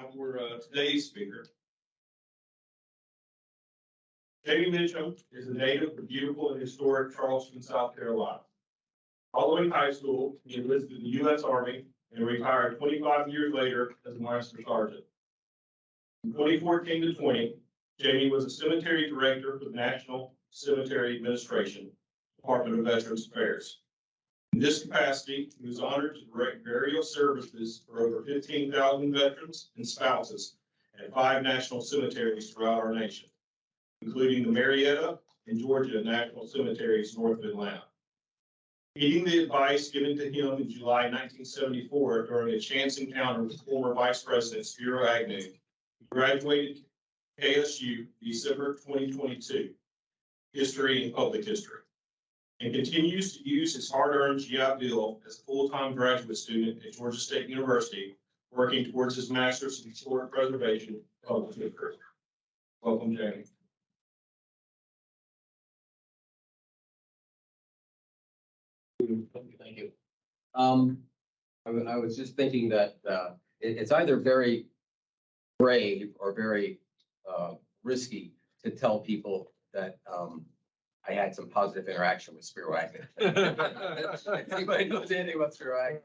Now for today's speaker. Jamie Mitchum is a native of beautiful and historic Charleston, South Carolina. Following high school, he enlisted in the U.S. Army and retired 25 years later as a Master Sergeant. From 2014 to 20, Jamie was a cemetery director for the National Cemetery Administration, Department of Veterans Affairs. In this capacity, he was honored to direct burial services for over 15,000 veterans and spouses at 5 national cemeteries throughout our nation, including the Marietta and Georgia National Cemeteries north of Atlanta. Heeding the advice given to him in July 1974 during a chance encounter with former Vice President Spiro Agnew, he graduated KSU December 2022, History and Public History, and continues to use his hard-earned GI Bill as a full-time graduate student at Georgia State University, working towards his Master's in Historic Preservation and Public History. Welcome, Jamie. Thank you. I was just thinking that it's either very brave or very risky to tell people that I had some positive interaction with Spiro Agnew. Anybody knows anything about Spiro Agnew?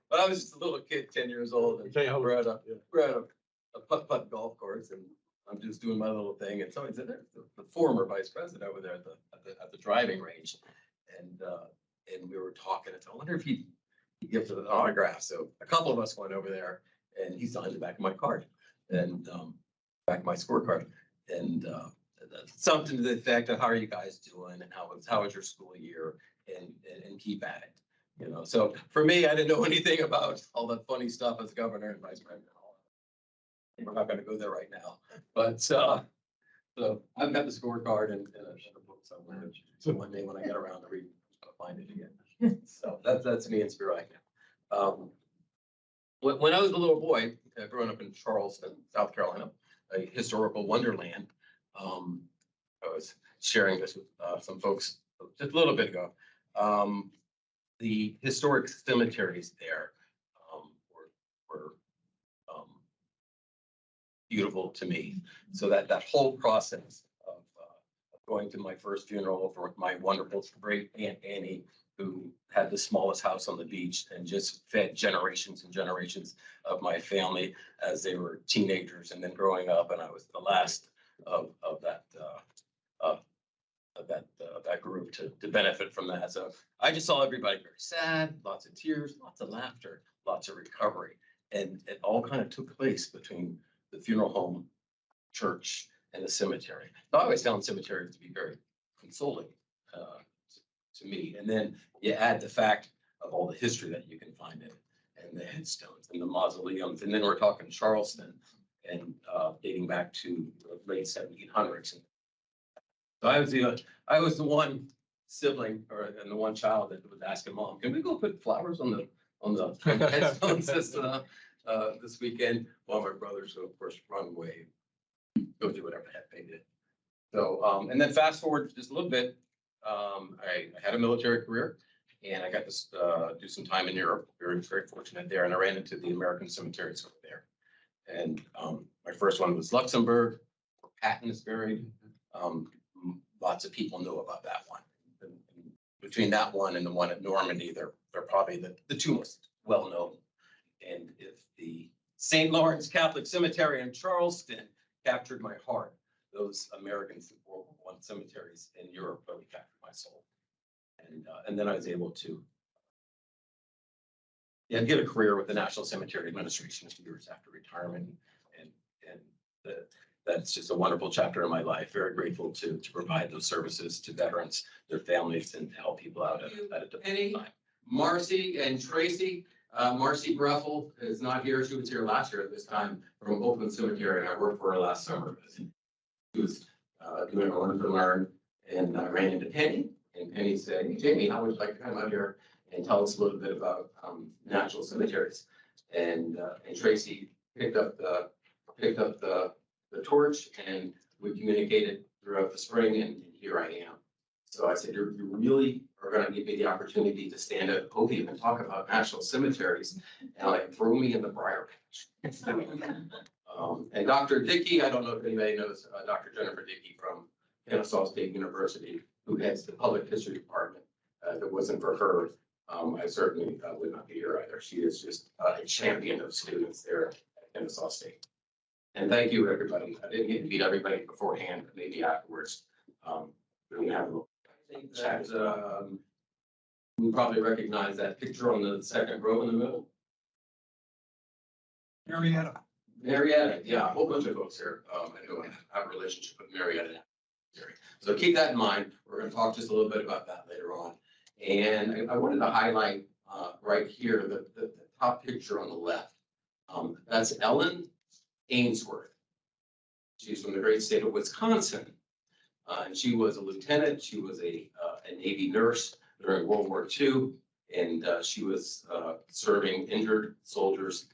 But I was just a little kid, 10 years old, and we're at a putt-putt golf course, and I'm just doing my little thing. And so it's the former vice president over there at the driving range, and we were talking. And so I wonder if he'd give an autograph. So a couple of us went over there, and he signed the back of my card and back of my scorecard, and something to the effect of how are you guys doing, and how was your school year, and keep at it. You know, so for me, I didn't know anything about all that funny stuff as governor and vice president. We're not going to go there right now, but so I've got the scorecard and a book somewhere. So one day when I get around to read, I'll find it again. So that's me and Spiro Agnew. When I was a little boy, growing up in Charleston, South Carolina, a historical wonderland, I was sharing this with some folks just a little bit ago. The historic cemeteries there were beautiful to me. So that whole process of going to my first funeral over with my wonderful great Aunt Annie, who had the smallest house on the beach and just fed generations and generations of my family as they were teenagers and then growing up, and I was the last of that group to benefit from that. So I just saw everybody very sad, lots of tears, lots of laughter, lots of recovery, and it all kind of took place between the funeral home, church, and the cemetery. So I always found cemeteries to be very consoling to me. And then you add the fact of all the history that you can find in it, and the headstones and the mausoleums. And then we're talking Charleston and dating back to the late 1700s. So I was the one sibling and the one child that was asking mom, "Can we go put flowers on the headstones this weekend?" Well, my brothers, so of course, run away, go do whatever the heck they did. So and then fast forward just a little bit, I had a military career, and I got to do some time in Europe. Very, very fortunate there, and I ran into the American cemeteries over there. And my first one was Luxembourg, where Patton is buried. Lots of people know about that one. And between that one and the one at Normandy, they're probably the two most well known. And if the St. Lawrence Catholic Cemetery in Charleston captured my heart, those American World War I cemeteries in Europe really captured my soul. And then I was able to get a career with the National Cemetery Administration a few years after retirement, and that's just a wonderful chapter in my life. Very grateful to provide those services to veterans, their families, and to help people out at a different time. Marcy and Tracy. Marcy Breffel is not here. She was here last year at this time from Oakland Cemetery, and I worked for her last summer. She was doing a learn to learn, and I ran into Penny, and Penny said, "Hey, Jamie, how would you like to come out here and tell us a little bit about national cemeteries?" And Tracy picked up the torch, and we communicated throughout the spring, and here I am. So I said, you really are are gonna give me the opportunity to stand at the podium and talk about national cemeteries and like throw me in the briar patch. And Dr. Dickey, I don't know if anybody knows, Dr. Jennifer Dickey from Kennesaw State University, who heads the public history department. If it wasn't for her, I certainly would not be here either. She is just a champion of students there at Kennesaw State. And thank you, everybody. I didn't get to meet everybody beforehand, but maybe afterwards. We can have a little chat. We probably recognize that picture on the second row in the middle. Marietta. Marietta, yeah, a whole bunch of folks here. I know I have a relationship with Marietta. So keep that in mind. We're going to talk just a little bit about that later on. And I wanted to highlight right here the top picture on the left. That's Ellen Ainsworth. She's from the great state of Wisconsin. And she was a lieutenant. She was a Navy nurse during World War II. And she was serving injured soldiers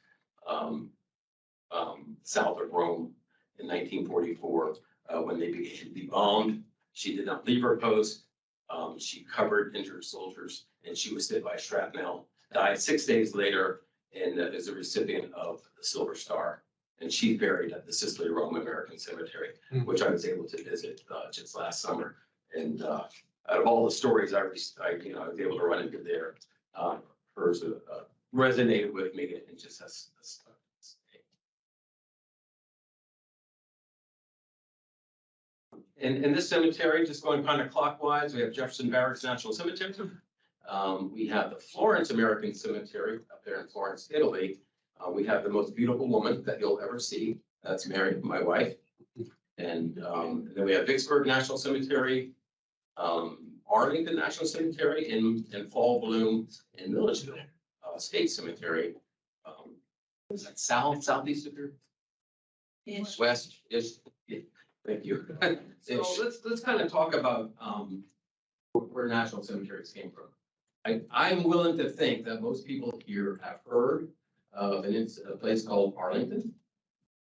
south of Rome in 1944 when they began to be bombed. She did not leave her post. She covered injured soldiers, and she was hit by shrapnel. Died 6 days later, and is a recipient of the Silver Star. And she's buried at the Sicily Rome American Cemetery, which I was able to visit just last summer. And out of all the stories I was able to run into there, hers resonated with me and just has. In this cemetery, just going kind of clockwise, we have Jefferson Barracks National Cemetery. We have the Florence American Cemetery up there in Florence, Italy. We have the most beautiful woman that you'll ever see. That's Mary, my wife. And then we have Vicksburg National Cemetery, Arlington National Cemetery, in Fall Bloom in Milledgeville State Cemetery. Is that southeast of here? Ish. West-ish. Yeah, thank you. So let's kind of talk about where national cemeteries came from. I'm willing to think that most people here have heard of a place called Arlington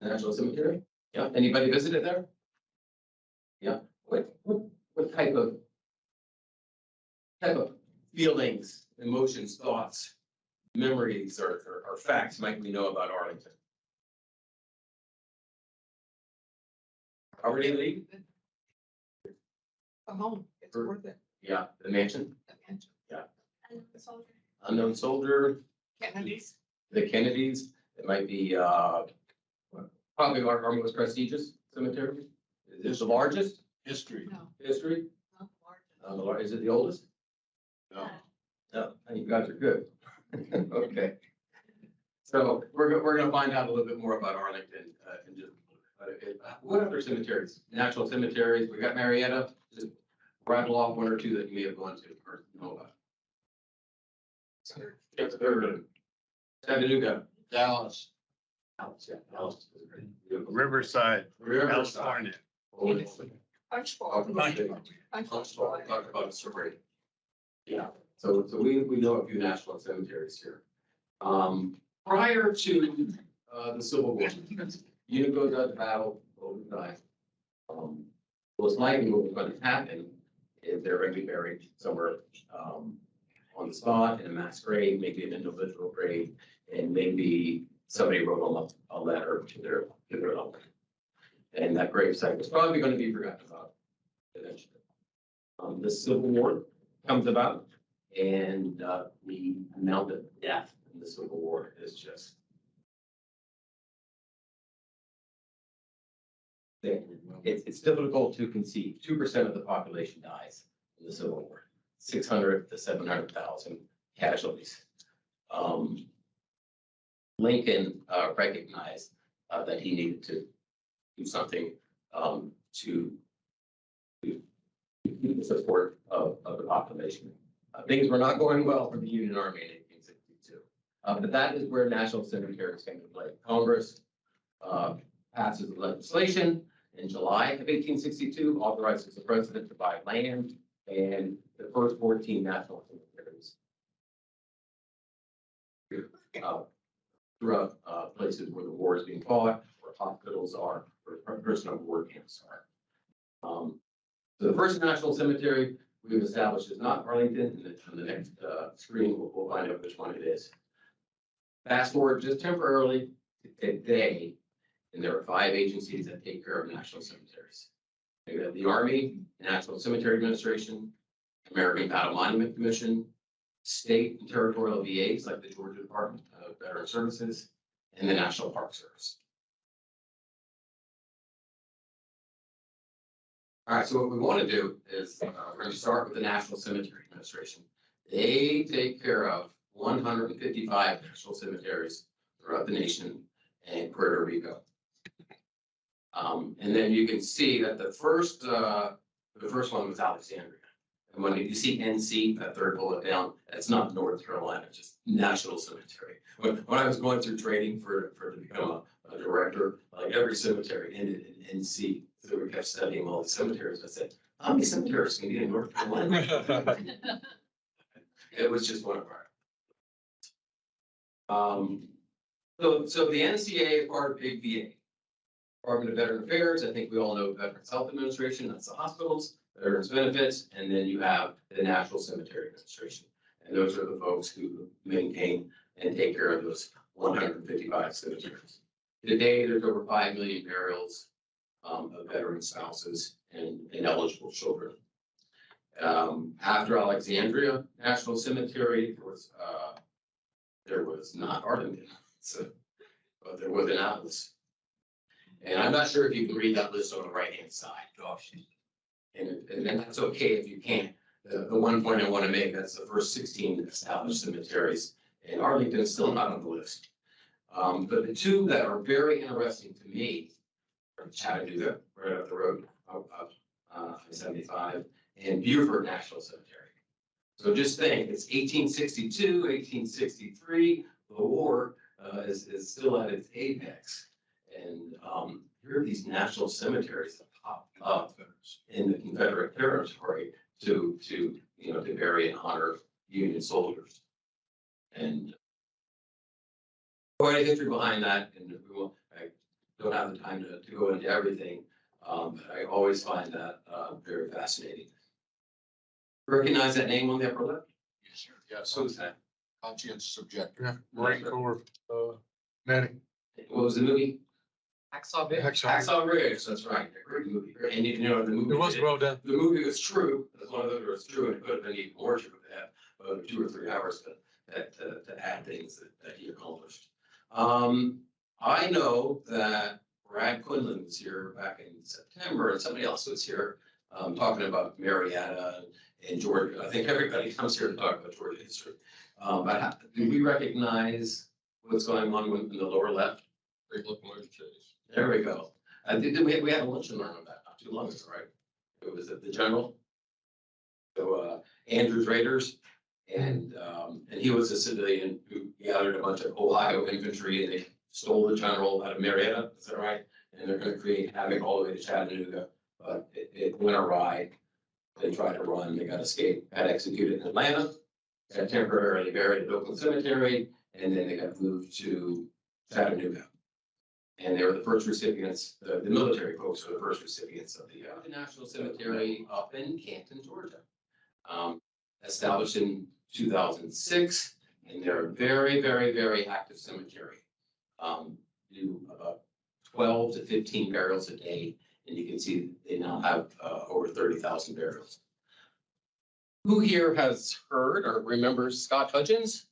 National Cemetery. Yeah, anybody visited there? Yeah, what type of feelings, emotions, thoughts, memories, or facts might we know about Arlington? Already leave? A home, it's worth it. Yeah, the mansion, And the soldier. unknown soldier, Kennedy's. the Kennedys. It might be probably our most prestigious cemetery. Is it the largest? History. No, History? not large. Is it the oldest? No. No, you guys are good. Okay. So we're gonna find out a little bit more about Arlington in just a little bit. What other cemeteries? National cemeteries. We got Marietta. Just rattle off one or two that you may have gone to or know about. Chattanooga. Dallas. Dallas, yeah, Dallas is great. Riverside, Riverside. California. Punchbowl. Punchbowl, talk about a story. Yeah, so we know a few national cemeteries here. Prior to the Civil War, unit goes out to battle, both die. Most likely what was going to happen is they're going to be buried somewhere on the spot in a mass grave, maybe an individual grave, and maybe somebody wrote them a letter to their loved one. And that gravesite was probably going to be forgotten about eventually. The Civil War comes about, and the amount of death in the Civil War is just it's difficult to conceive. 2% of the population dies in the Civil War. 600 to 700,000 casualties. Lincoln recognized that he needed to do something to keep the support of the population. Things were not going well for the Union Army in 1862. But that is where national cemeteries came to play. Congress passes legislation in July of 1862, authorizes the president to buy land, and the first 14 national cemeteries throughout places where the war is being fought, where hospitals are, where personal war camps are. So the first national cemetery we've established is not Arlington, and on the next screen, we'll find out which one it is. Fast forward just temporarily to today, and there are 5 agencies that take care of national cemeteries. We have the Army, National Cemetery Administration, American Battle Monument Commission, state and territorial VAs like the Georgia Department of Veteran Services, and the National Park Service. All right, so what we want to do is we're going to start with the National Cemetery Administration. They take care of 155 national cemeteries throughout the nation and Puerto Rico. And then you can see that the first one was Alexandria. And when you see NC, that third bullet down, that's not North Carolina, just National Cemetery. When I was going through training to become a director, like every cemetery ended in NC. So we kept studying all the cemeteries. I said, how many cemeteries can you get in North Carolina? It was just one of our. So the NCA is part of Big VA. Department of Veteran Affairs, I think we all know Veterans Health Administration, that's the hospitals, Veterans Benefits, and then you have the National Cemetery Administration. And those are the folks who maintain and take care of those 155 cemeteries. Today, there's over 5 million burials of veteran spouses and eligible children. After Alexandria National Cemetery, there was not Arlington, but there was an Atlas. And I'm not sure if you can read that list on the right-hand side. Gosh. And that's okay if you can't. The one point I want to make, that's the first 16 established cemeteries. And Arlington is still not on the list. But the two that are very interesting to me are Chattanooga, right up the road, up 75, and Beaufort National Cemetery. So just think, it's 1862, 1863, the war is still at its apex. And here are these national cemeteries that pop up in the Confederate territory to bury and honor Union soldiers. And quite a history behind that, and I don't have the time to go into everything, but I always find that very fascinating. Recognize that name on the upper left? Yes, sir. Yes, Who's that? conscientious objector. Yeah, Marine Corps, medic. What was the movie? Hacksaw Hacksaw Ridge, that's right, a great movie. And you know, the movie. It was well done. The movie was true, as one of those was true, and it could have been even more true to have 2 or 3 hours to add things that he accomplished. I know that Brad Quinlan was here back in September, and somebody else was here talking about Marietta and Georgia. I think everybody comes here to talk about Georgia history. But do we recognize what's going on in the lower left? Great looking motor chase. There we go. We had a lunch and learn on that not too long ago, right? It was at the General. So Andrews Raiders, and he was a civilian who gathered a bunch of Ohio infantry and they stole the General out of Marietta. Is that right? And they're going to create havoc all the way to Chattanooga, but it went awry. They tried to run, they got escaped, got executed in Atlanta, got temporarily buried at Oakland Cemetery, and then they got moved to Chattanooga. And they were the first recipients, the military folks were the first recipients of the National Cemetery up in Canton, Georgia. Established in 2006, and they're a very, very, very active cemetery. Do about 12 to 15 burials a day, and you can see they now have over 30,000 burials. Who here has heard or remembers Scott Hudgens?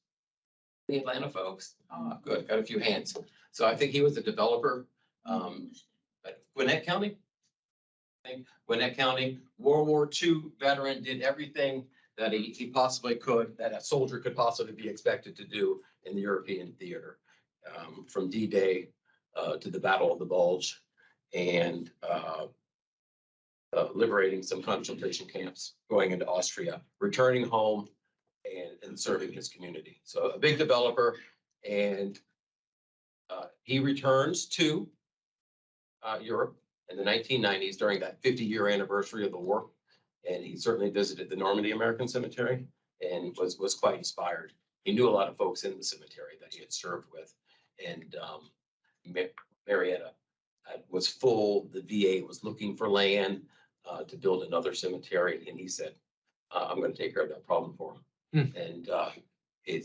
The Atlanta folks? Good, got a few hands. So I think he was a developer at Gwinnett County. I think Gwinnett County, World War II veteran, did everything that he possibly could, that a soldier could possibly be expected to do in the European theater. From D-Day to the Battle of the Bulge and liberating some concentration camps, going into Austria, returning home and serving his community. So a big developer, and he returns to Europe in the 1990s during that 50-year anniversary of the war. And he certainly visited the Normandy American Cemetery and was quite inspired. He knew a lot of folks in the cemetery that he had served with. And Marietta was full. The VA was looking for land to build another cemetery. And he said, I'm gonna take care of that problem for him. And,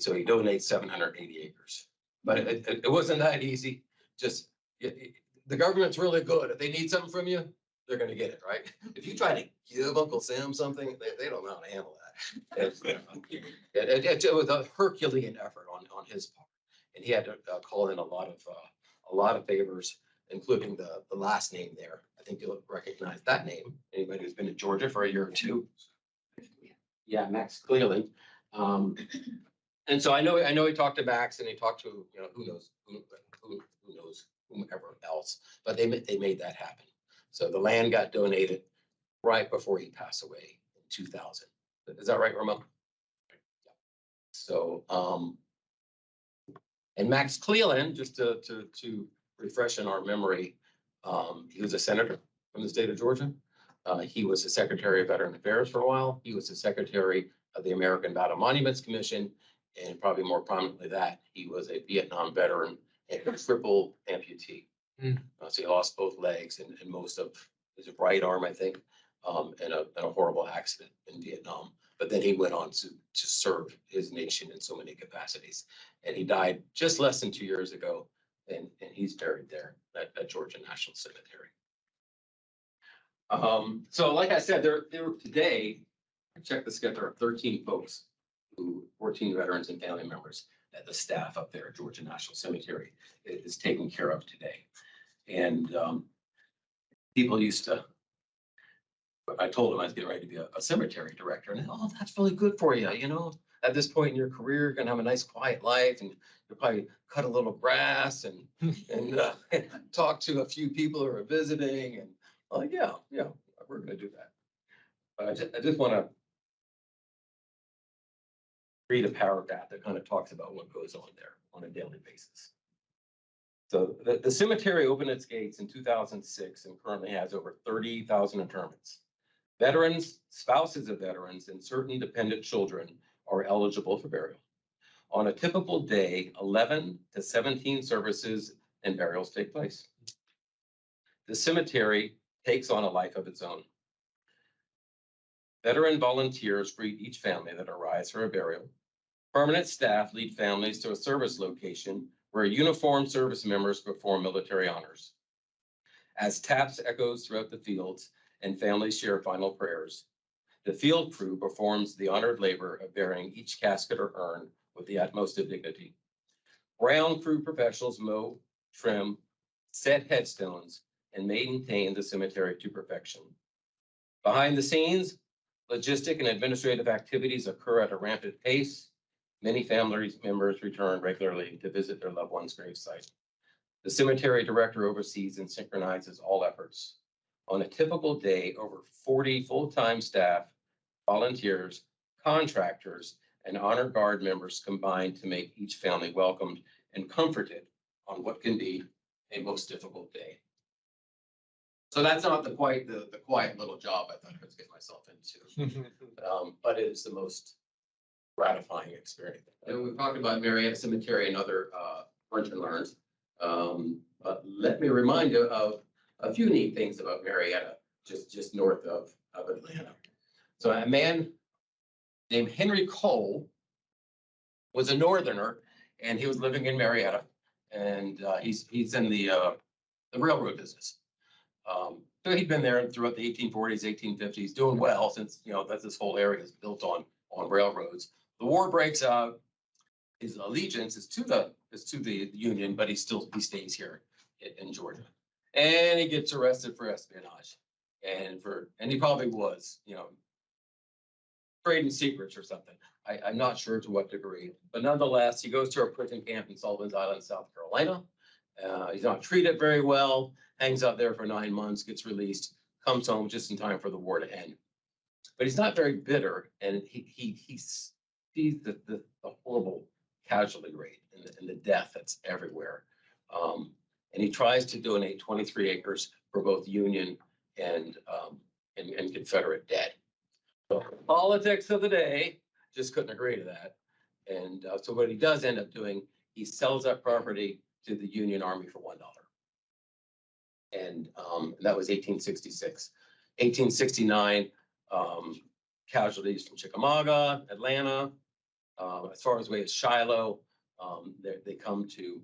so he donates 780 acres. But it wasn't that easy. Just, the government's really good. If they need something from you, they're gonna get it, right? If you try to give Uncle Sam something, they don't know how to handle that. It was a Herculean effort on his part. And he had to call in a lot of favors, including the last name there. I think you'll recognize that name. Anybody who's been to Georgia for a year or two. Yeah, Max Cleland. And so I know he talked to Max and he talked to, who knows whomever else, but they made that happen. So the land got donated right before he passed away in 2000. Is that right, Ramon? So, and Max Cleland, just to refresh in our memory, he was a senator from the state of Georgia. He was the Secretary of Veteran Affairs for a while. He was the Secretary of the American Battle Monuments Commission, and probably more prominently that, he was a Vietnam veteran and a triple amputee. So he lost both legs and most of his right arm, I think, in a horrible accident in Vietnam. But then he went on to serve his nation in so many capacities. And he died just less than 2 years ago, and he's buried there at Georgia National Cemetery. So like I said, there were today, I checked the schedule, there are 13 folks, 14 veterans and family members that the staff up there at Georgia National Cemetery is taking care of today. And people used to, I told them I was getting ready to be a cemetery director, and oh, that's really good for you. At this point in your career, you're gonna have a nice quiet life, and you'll probably cut a little grass and talk to a few people who are visiting. And yeah, we're gonna do that. But I just want to read a paragraph that kind of talks about what goes on there on a daily basis. So the cemetery opened its gates in 2006 and currently has over 30,000 interments. Veterans, spouses of veterans, and certain dependent children are eligible for burial. On a typical day, 11 to 17 services and burials take place. The cemetery takes on a life of its own. Veteran volunteers greet each family that arrives for a burial. Permanent staff lead families to a service location where uniformed service members perform military honors. As taps echoes throughout the fields and families share final prayers, the field crew performs the honored labor of burying each casket or urn with the utmost of dignity. Ground crew professionals mow, trim, set headstones, and maintain the cemetery to perfection. Behind the scenes, logistic and administrative activities occur at a rampant pace. Many family members return regularly to visit their loved one's gravesite. The cemetery director oversees and synchronizes all efforts. On a typical day, over 40 full-time staff, volunteers, contractors, and honor guard members combine to make each family welcomed and comforted on what can be a most difficult day. So that's not the quiet little job I thought I was getting myself into, but it is the most gratifying experience. And we've talked about Marietta Cemetery and other lunch and learns. But let me remind you of a few neat things about Marietta, just north of Atlanta. So a man named Henry Cole was a Northerner, and he was living in Marietta, and he's in the railroad business. So he'd been there throughout the 1840s, 1850s, doing well since that this whole area is built on railroads. The war breaks out. His allegiance is to the Union, but he stays here in Georgia, and he gets arrested for espionage, and he probably was trading secrets or something. I'm not sure to what degree, but nonetheless, he goes to a prison camp in Sullivan's Island, South Carolina. He's not treated very well, hangs out there for 9 months, gets released, comes home just in time for the war to end. But he's not very bitter, and he sees the horrible casualty rate and the death that's everywhere. And he tries to donate 23 acres for both Union and Confederate dead. So politics of the day just couldn't agree to that. And so what he does end up doing, he sells that property to the Union Army for $1. And that was 1866. 1869, casualties from Chickamauga, Atlanta, as far as way as Shiloh. They come to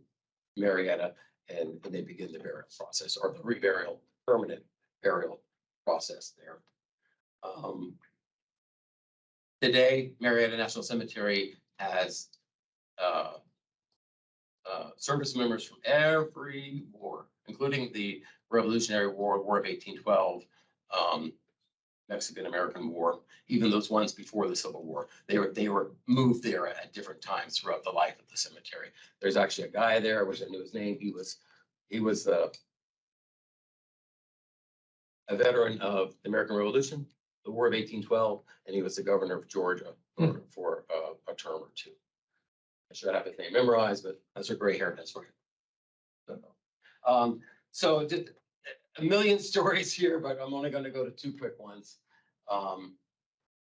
Marietta and they begin the burial process or the reburial, permanent burial process there. Today, Marietta National Cemetery has service members from every war, including the Revolutionary War, War of 1812, Mexican-American War, even those ones before the Civil War. They were moved there at different times throughout the life of the cemetery. There's actually a guy there, I wish I knew his name. He was a veteran of the American Revolution, the War of 1812, and he was the governor of Georgia for a term or two. I should have his name memorized, but that's a gray hair, that's right. So just a million stories here, but I'm only going to go to two quick ones.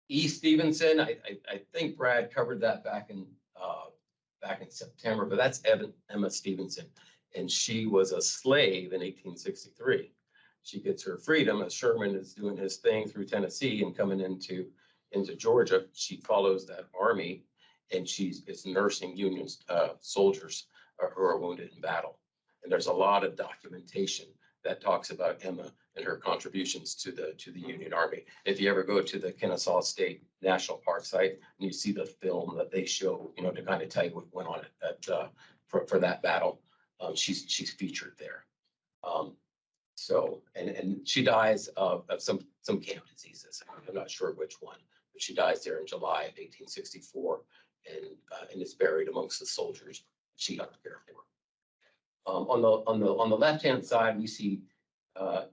E. Stevenson, I think Brad covered that back in September, but that's Emma Stevenson, and she was a slave in 1863. She gets her freedom as Sherman is doing his thing through Tennessee and coming into Georgia. She follows that army, and is nursing Union soldiers who are wounded in battle. And there's a lot of documentation that talks about Emma and her contributions to the Union Army. If you ever go to the Kennesaw State National Park site and you see the film that they show, to kind of tell you what went on for that battle, she's featured there. So she dies of some camp diseases. I'm not sure which one, but she dies there in July of 1864, and is buried amongst the soldiers she got to care for. On the left-hand side, we see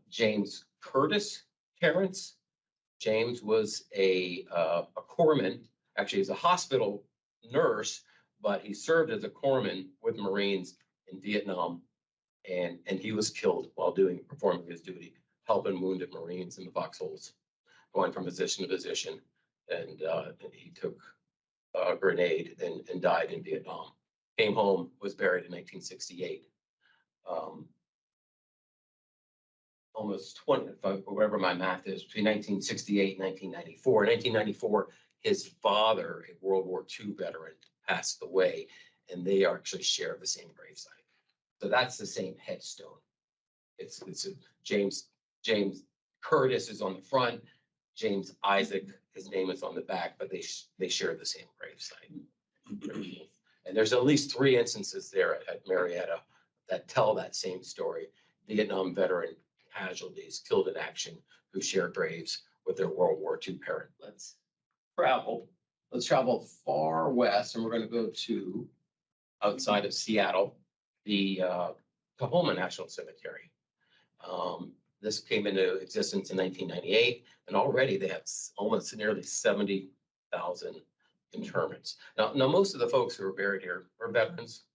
James Curtis Terrence. James was a corpsman. Actually, he's a hospital nurse, but he served as a corpsman with Marines in Vietnam, and he was killed while performing his duty, helping wounded Marines in the foxholes, going from position to position, and he took a grenade and died in Vietnam. Came home, was buried in 1968. Almost 20, whatever my math is, between 1968 and 1994. In 1994, his father, a World War II veteran, passed away, and they actually share the same gravesite. So that's the same headstone. It's James Curtis is on the front, James Isaac, his name is on the back, but they share the same gravesite. And there's at least 3 instances there at Marietta that tell that same story. Vietnam veteran casualties killed in action who share graves with their World War II parent. Let's travel far west, and we're going to go to outside of Seattle, the Tahoma National Cemetery. This came into existence in 1998, and already they have almost nearly 70,000 interments. Now, most of the folks who are buried here are veterans,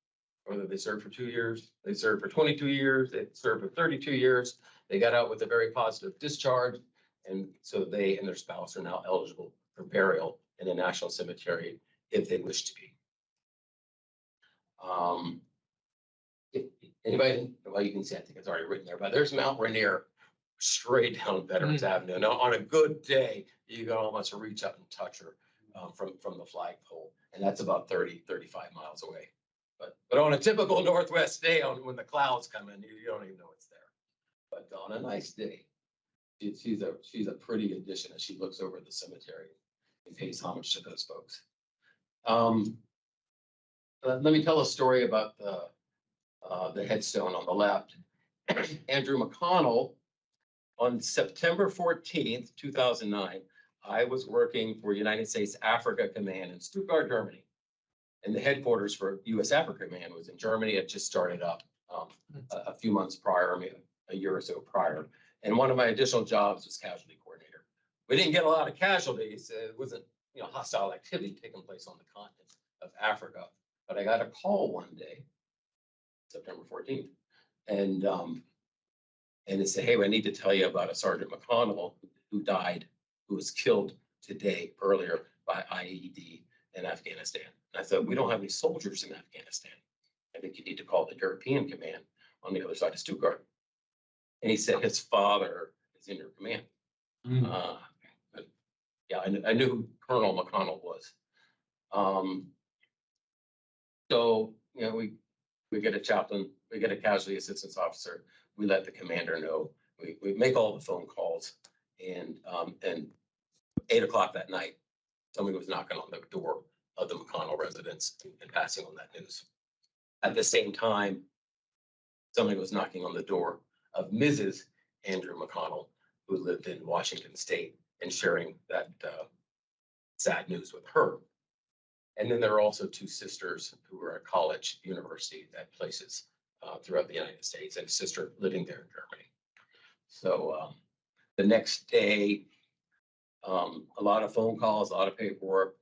whether they served for 2 years, they served for 22 years, they served for 32 years. They got out with a very positive discharge, and so they and their spouse are now eligible for burial in a national cemetery if they wish to be. Anybody, well, you can see, I think it's already written there, but there's Mount Rainier straight down Veterans Avenue. Now, on a good day, you can almost reach up and touch her from the flagpole, and that's about 35 miles away. But on a typical Northwest day, when the clouds come in, you don't even know it's there. But on a nice day, she's a pretty addition as she looks over the cemetery and pays homage to those folks. Let me tell a story about the headstone on the left. Andrew McConnell, on September 14th, 2009, I was working for United States Africa Command in Stuttgart, Germany. And the headquarters for U.S. Africa Command was in Germany. It just started up a few months prior, maybe a year or so prior. And one of my additional jobs was casualty coordinator. We didn't get a lot of casualties. It wasn't, hostile activity taking place on the continent of Africa. But I got a call one day, September 14th, and it said, "Hey, I need to tell you about a Sergeant McConnell who died, who was killed earlier by IED in Afghanistan." And I thought, we don't have any soldiers in Afghanistan. I think you need to call the European command on the other side of Stuttgart. And he said his father is in your command. Yeah, I knew who Colonel McConnell was. So, we get a chaplain, we get a casualty assistance officer, we let the commander know, we make all the phone calls. And 8 o'clock that night, somebody was knocking on the door of the McConnell residence and passing on that news. At the same time, somebody was knocking on the door of Mrs. Andrew McConnell, who lived in Washington State, and sharing that sad news with her. And then there are also two sisters who were at college, university, at places throughout the United States, and a sister living there in Germany. So the next day, a lot of phone calls, a lot of paperwork.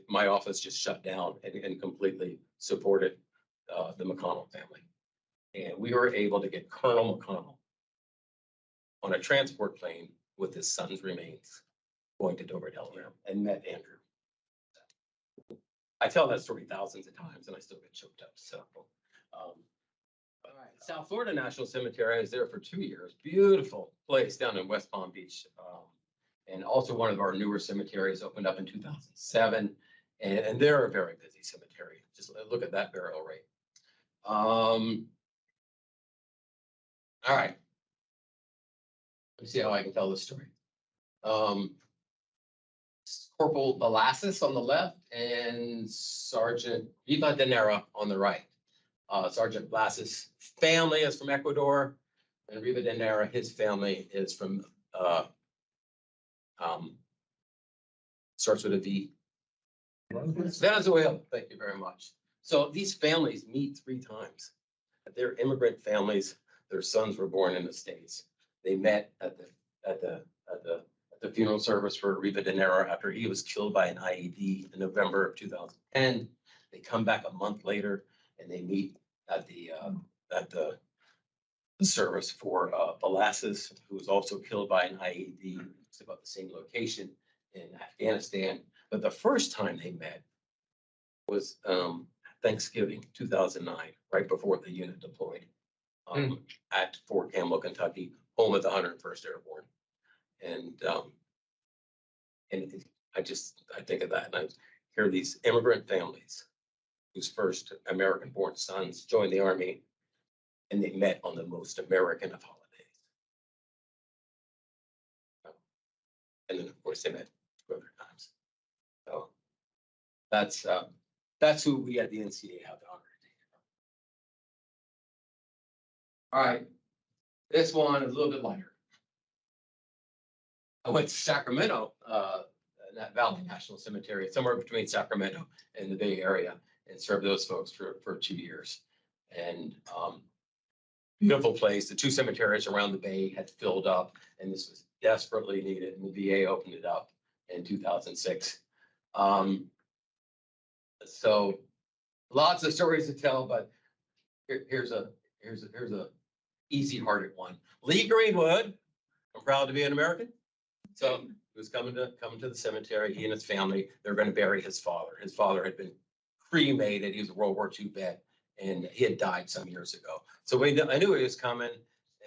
My office just shut down and completely supported the McConnell family. And we were able to get Colonel McConnell on a transport plane with his son's remains going to Dover, Delaware, and met Andrew. I tell that story thousands of times and I still get choked up, so. All right, South Florida National Cemetery, I was there for 2 years. Beautiful place down in West Palm Beach. And also one of our newer cemeteries opened up in 2007. And they're a very busy cemetery. Just look at that burial rate. All right. Let me see how I can tell this story. Corporal Belassis on the left and Sergeant Viva de Nera on the right. Sergeant Belassis' family is from Ecuador, and Viva de Nera, his family is from starts with a V. Venezuela. Thank you very much. So these families meet 3 times. They're immigrant families. Their sons were born in the States. They met at the funeral service for Riva de Nero after he was killed by an IED in November of 2010. They come back a month later and they meet at the service for Belassis, who was also killed by an IED. It's about the same location in Afghanistan. But the first time they met was Thanksgiving 2009, right before the unit deployed at Fort Campbell, Kentucky, home of the 101st Airborne. And I think of that and I hear these immigrant families whose first American-born sons joined the Army, and they met on the most American of holidays. And then, of course, they met 2 other times. So that's who we at the NCA have the honor to take care of. All right, this one is a little bit lighter. I went to Sacramento, that Valley National Cemetery, somewhere between Sacramento and the Bay Area, and served those folks for 2 years. And beautiful place. The 2 cemeteries around the Bay had filled up, and this was desperately needed. And the VA opened it up in 2006. So lots of stories to tell, but here's a easy-hearted one. Lee Greenwood, I'm proud to be an American. So he was coming to the cemetery. He and his family, they're going to bury his father. His father had been cremated. He was a World War II vet, and he had died some years ago. So I knew he was coming,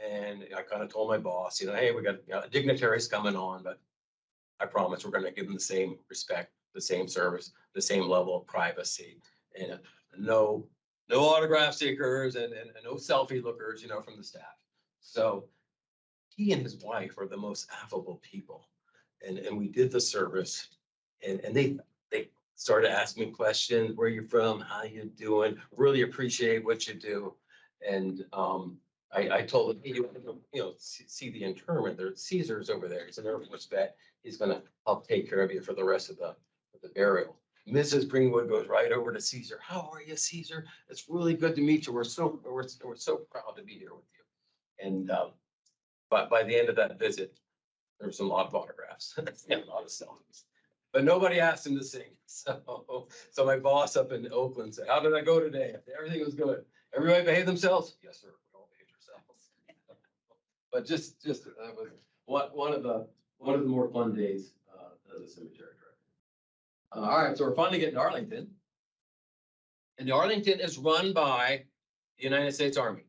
and I kind of told my boss, hey, we got dignitaries coming on, but I promise we're going to give them the same respect, the same service, the same level of privacy, and no autograph seekers and no selfie lookers, from the staff. So he and his wife are the most affable people. And we did the service, and they started asking me questions. Where you from? How you doing? Really appreciate what you do. And I told him, hey, see the interment. There's Caesar's over there. He's an Air Force vet. He's going to help take care of you for the rest of the burial. Mrs. Greenwood goes right over to Caesar. How are you, Caesar? It's really good to meet you. We're so proud to be here with you. And but by the end of that visit, there was a lot of autographs, and a lot of selfies, but nobody asked him to sing. So my boss up in Oakland said, "How did I go today? Everything was good. Everybody behaved themselves." Yes, sir. We all behaved ourselves. But just that was one of the more fun days as a cemetery director. All right, so we're finally getting to Arlington, and the Arlington is run by the United States Army.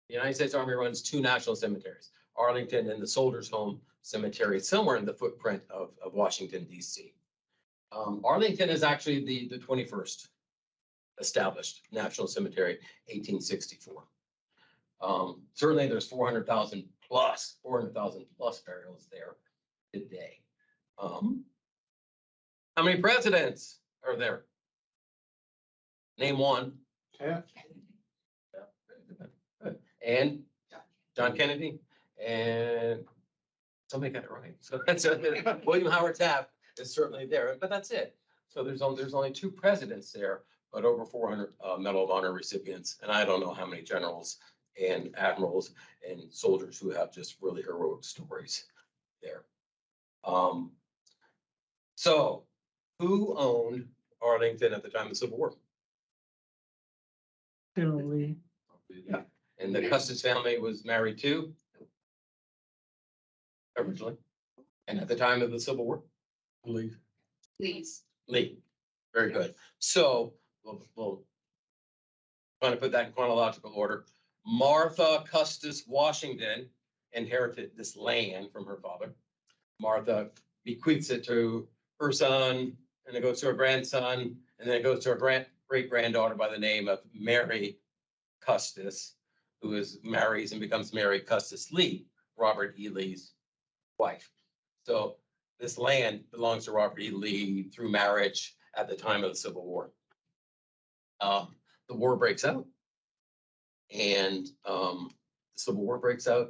The United States Army runs 2 national cemeteries, Arlington and the Soldiers' Home cemetery somewhere in the footprint of Washington DC. Arlington is actually the 21st established national cemetery, 1864. Certainly there's 400,000 plus burials there today. How many presidents are there? Name one. Yeah. And John Kennedy, and somebody got it right. So that's William Howard Taft is certainly there, but that's it. So there's only two presidents there, but over 400 Medal of Honor recipients, and I don't know how many generals and admirals and soldiers who have just really heroic stories there. So who owned Arlington at the time of the Civil War? General Lee. Yeah, and the Custis family was married to originally, and at the time of the Civil War, Lee. Please. Lee. Very good. So we'll trying to put that in chronological order. Martha Custis Washington inherited this land from her father. Martha bequeaths it to her son, and it goes to her grandson, and then it goes to her great granddaughter by the name of Mary Custis, who marries and becomes Mary Custis Lee, Robert E. Lee's wife. So this land belongs to Robert E. Lee through marriage at the time of the Civil War. The war breaks out, and the Civil War breaks out,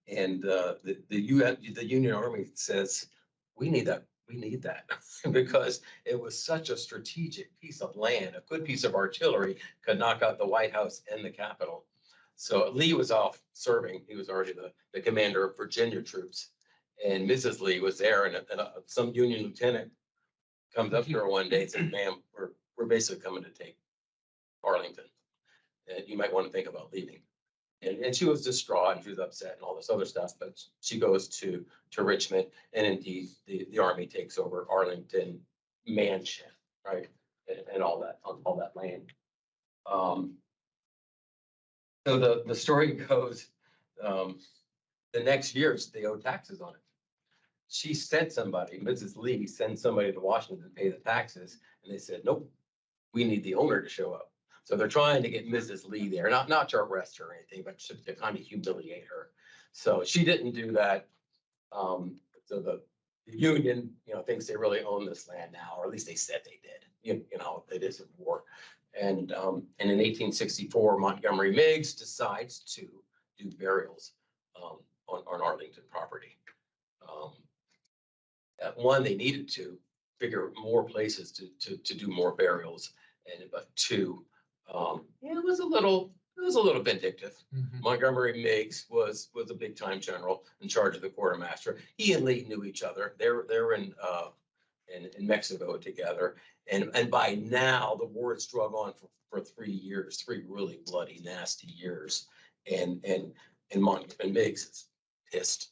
and the Union Army says, we need that. We need that because it was such a strategic piece of land. A good piece of artillery could knock out the White House and the Capitol. So Lee was off serving. He was already the commander of Virginia troops. And Mrs. Lee was there, and some Union lieutenant comes up to her one day and says, ma'am, we're basically coming to take Arlington. And you might want to think about leaving. And she was distraught and she was upset and all this other stuff, but she goes to Richmond, and indeed the army takes over Arlington Mansion, right? And all that land. So the story goes, the next years they owe taxes on it. She sent somebody, Mrs. Lee sent somebody to Washington to pay the taxes, and they said, nope, we need the owner to show up. So they're trying to get Mrs. Lee there, not to arrest her or anything, but to kind of humiliate her. So she didn't do that. So the Union, thinks they really own this land now, or at least they said they did. It is a war. And in 1864, Montgomery Meigs decides to do burials on Arlington property. One, they needed to figure more places to do more burials, but two, it was a little vindictive. Mhm. Montgomery Meigs was a big time general in charge of the quartermaster. He and Lee knew each other. They're in Mexico together, and by now the war had drug on for 3 years, 3 really bloody, nasty years, and Montgomery Meigs is pissed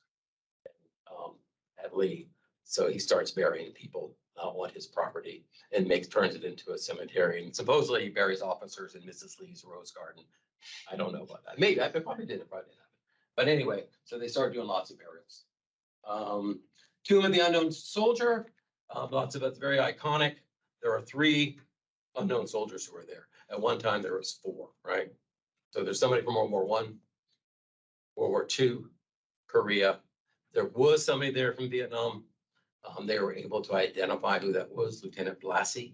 at Lee, so he starts burying people on his property and turns it into a cemetery. And supposedly he buries officers in Mrs. Lee's rose garden. I don't know about that. Maybe I probably did it. But anyway, so they started doing lots of burials. Tomb of the Unknown Soldier, lots of it's very iconic. There are 3 unknown soldiers who were there. At one time there was 4, right? So there's somebody from World War I, World War II, Korea. There was somebody there from Vietnam. They were able to identify who that was, Lieutenant Blassie,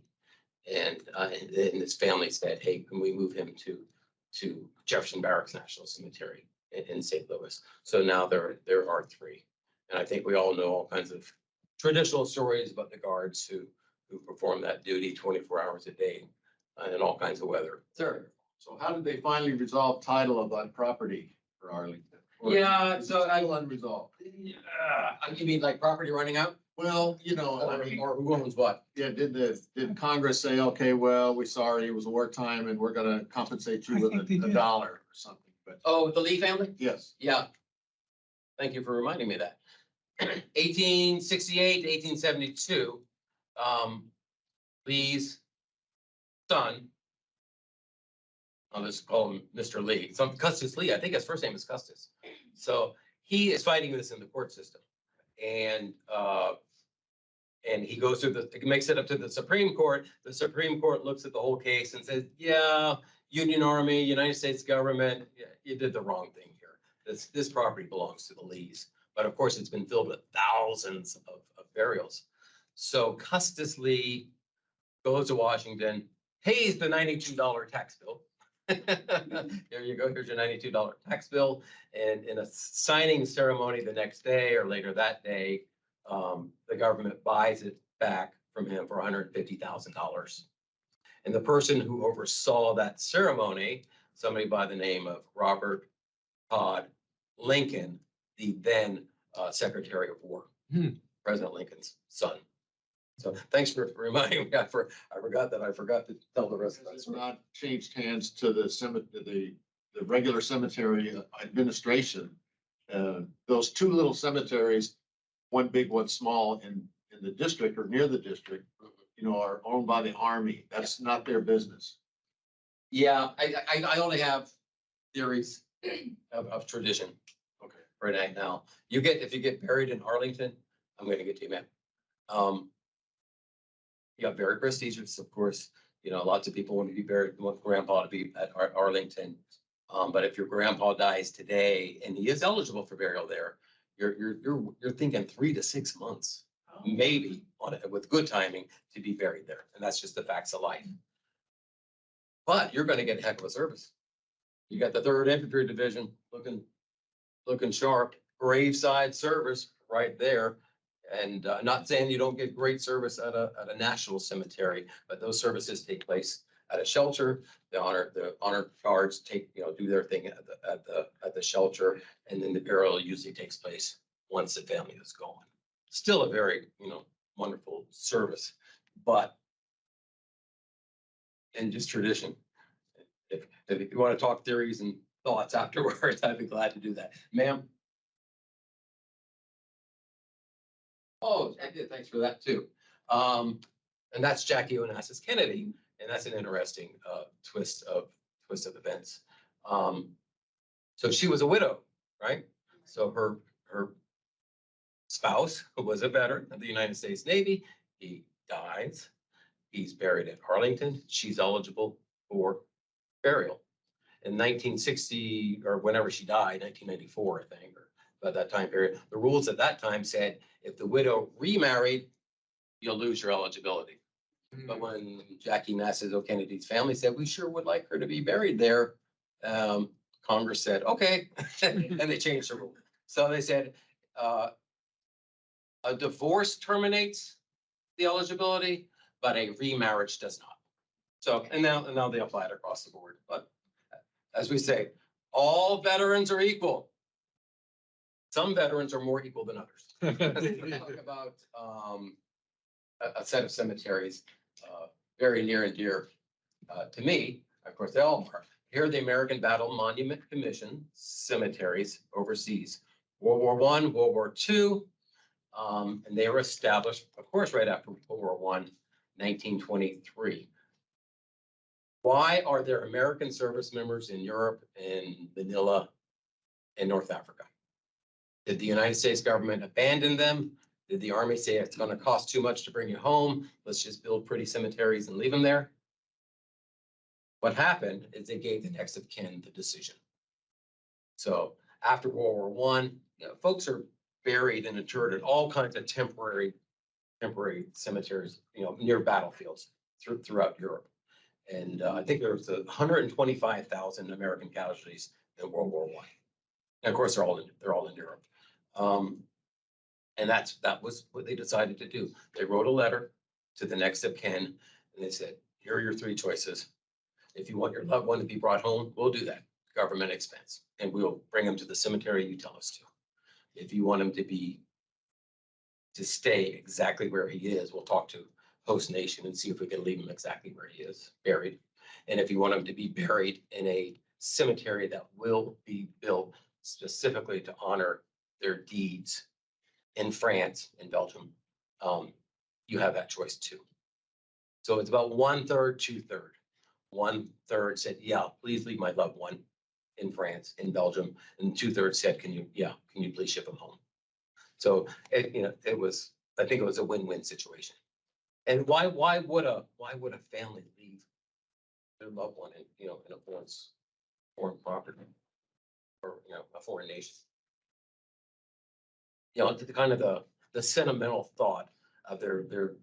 and his family said, "Hey, can we move him to Jefferson Barracks National Cemetery in St. Louis?" So now there are 3, and I think we all know all kinds of traditional stories about the guards who perform that duty 24 hours a day in all kinds of weather. Sir, so how did they finally resolve title of that property for Arlington? Or Yeah, is it so still unresolved. You mean like property running out? Well, I mean, Or who owns what? yeah, did Congress say, okay, well, we're sorry, it was wartime and we're gonna compensate you I with think they a did. dollar or something, but Oh, the Lee family? yes. Yeah. Thank you for reminding me of that. 1868 to 1872, Lee's son, I'll just call him Mr. Lee, so Custis Lee, I think his first name is Custis. So he is fighting this in the court system. and he goes through he makes it up to the Supreme Court. The Supreme Court looks at the whole case and says, yeah, Union Army, United States government, yeah, you did the wrong thing here. This property belongs to the Lees. But of course, it's been filled with thousands of burials. So Custis Lee goes to Washington, pays the $92 tax bill. Here you go, here's your $92 tax bill. And in a signing ceremony the next day or later that day, the government buys it back from him for $150,000. And the person who oversaw that ceremony, somebody by the name of Robert Todd Lincoln, the then Secretary of War, President Lincoln's son. So thanks for reminding me. I forgot to tell the rest of that It's story. not changed hands to the cemetery, the regular cemetery administration. Those two little cemeteries, one big, one small in the district or near the district, you know, are owned by the Army. That's not their business. Yeah, I only have theories of tradition. Okay. Right now, if you get buried in Arlington, I'm gonna get to you, man. Yeah, very prestigious, of course. You know, lots of people want to be buried, want grandpa to be at Arlington. But if your grandpa dies today and he is eligible for burial there, you're thinking 3 to 6 months, maybe on it with good timing to be buried there. And that's just the facts of life. But you're gonna get a heck of a service. You got the 3rd Infantry Division looking sharp, graveside service right there. And not saying you don't get great service at a national cemetery, but those services take place at a shelter. The honor guards do their thing at the shelter, and then the burial usually takes place once the family is gone. Still a very wonderful service, but and just tradition. If you want to talk theories and thoughts afterwards, I'd be glad to do that, ma'am. Oh, I did. Thanks for that too. And that's Jackie Onassis Kennedy, and that's an interesting twist of events. So she was a widow, right? So her spouse was a veteran of the United States Navy. He dies. He's buried at Arlington. She's eligible for burial. In 1960, or whenever she died, 1994, I think, or about that time period, the rules at that time said if the widow remarried, you'll lose your eligibility. But when Jackie Onassis Kennedy's family said, we sure would like her to be buried there, Congress said, okay, and they changed the rule. So they said, a divorce terminates the eligibility, but a remarriage does not. So, and now they apply it across the board. But as we say, all veterans are equal. Some veterans are more equal than others. Talk about a set of cemeteries very near and dear to me. Of course, they all are. Here are the American Battle Monument Commission cemeteries overseas. World War I, World War II, and they were established, of course, right after World War I, 1923. Why are there American service members in Europe and Manila and North Africa? Did the United States government abandon them? Did the Army say it's going to cost too much to bring you home? Let's just build pretty cemeteries and leave them there? What happened is they gave the next of kin the decision. So after World War I, folks are buried and interred in all kinds of temporary cemeteries, near battlefields throughout Europe. And I think there was 125,000 American casualties in World War I. And of course, they're all in Europe. And that was what they decided to do. They wrote a letter to the next of kin, and they said, here are your 3 choices. If you want your loved one to be brought home, we'll do that, government expense, and we'll bring them to the cemetery you tell us to. If you want him to stay exactly where he is, we'll talk to host nation and see if we can leave him exactly where he is buried. And if you want him to be buried in a cemetery that will be built specifically to honor their deeds in France and Belgium, you have that choice too. So it's about 1/3, 2/3. 1/3 said, yeah, please leave my loved one in France, in Belgium, and 2/3 said, can you please ship him home? So it was, I think it was a win-win situation. And why would a family leave their loved one in a foreign property or, a foreign nation? The kind of the sentimental thought of they're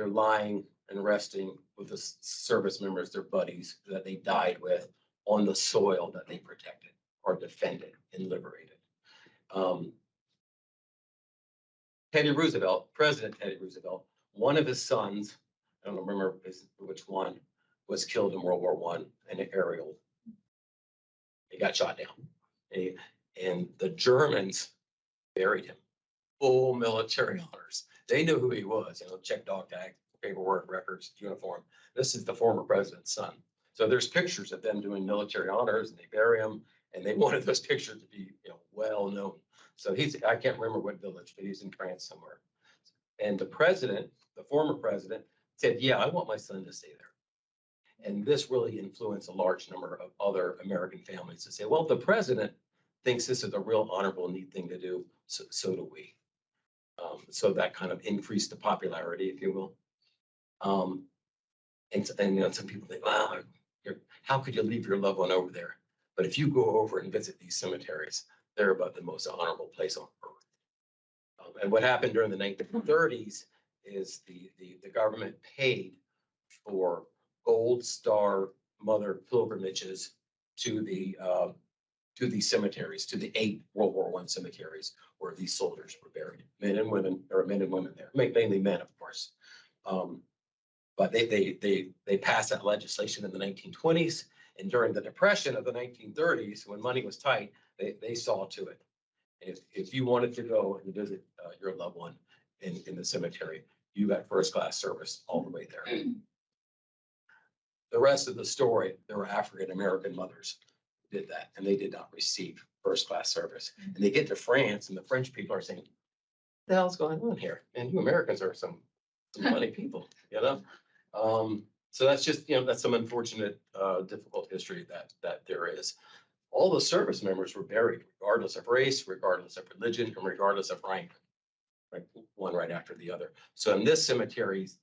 lying and resting with the service members, their buddies that they died with on the soil that they protected or defended and liberated. Teddy Roosevelt, President Teddy Roosevelt, one of his sons, I don't remember which one, was killed in World War I in an aerial. He got shot down. And the Germans buried him. Full military honors. They knew who he was, check dog tag, paperwork, records, uniform. This is the former president's son. So there's pictures of them doing military honors and they bury him. And they wanted those pictures to be, well known. So I can't remember what village, but he's in France somewhere. And the former president said, yeah, I want my son to stay there. And this really influenced a large number of other American families to say, well, the president thinks this is a real honorable, neat thing to do. So do we. So that kind of increased the popularity, if you will. And some people think, wow, how could you leave your loved one over there? But if you go over and visit these cemeteries, they're about the most honorable place on earth. And what happened during the 1930s is the government paid for Gold Star Mother pilgrimages to these cemeteries, to the 8 World War I cemeteries where these soldiers were buried. Men and women, there were men and women there, mainly men, of course. But they passed that legislation in the 1920s. And during the Depression of the 1930s, when money was tight, they saw to it. If you wanted to go and visit your loved one in the cemetery, you got first-class service all the way there. The rest of the story, there were African-American mothers who did that, and they did not receive first-class service. And they get to France, and the French people are saying, what the hell's going on here? And you Americans are some funny people, So that's just, that's some unfortunate, difficult history that there is. All the service members were buried, regardless of race, regardless of religion, and regardless of rank, right? One right after the other. So in these cemeteries,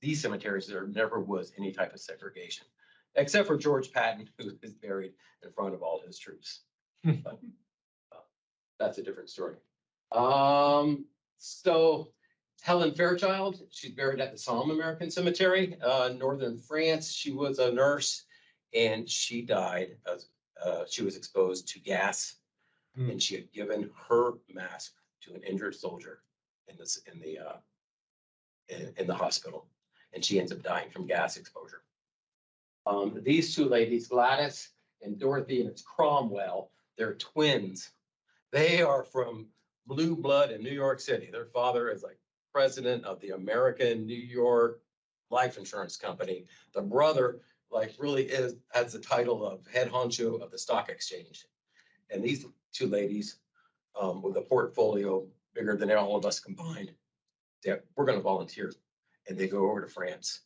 there never was any type of segregation, except for George Patton, who is buried in front of all his troops. But, that's a different story. So Helen Fairchild, she's buried at the Somme American Cemetery, northern France. She was a nurse, and she died as she was exposed to gas, and she had given her mask to an injured soldier in the hospital, and she ends up dying from gas exposure. These two ladies, Gladys and Dorothy, and it's Cromwell, they're twins. They are from blue blood in New York City. Their father is like president of the American New York Life Insurance Company. The brother really has the title of head honcho of the stock exchange. And these two ladies, with a portfolio bigger than all of us combined, we're going to volunteer. And they go over to France,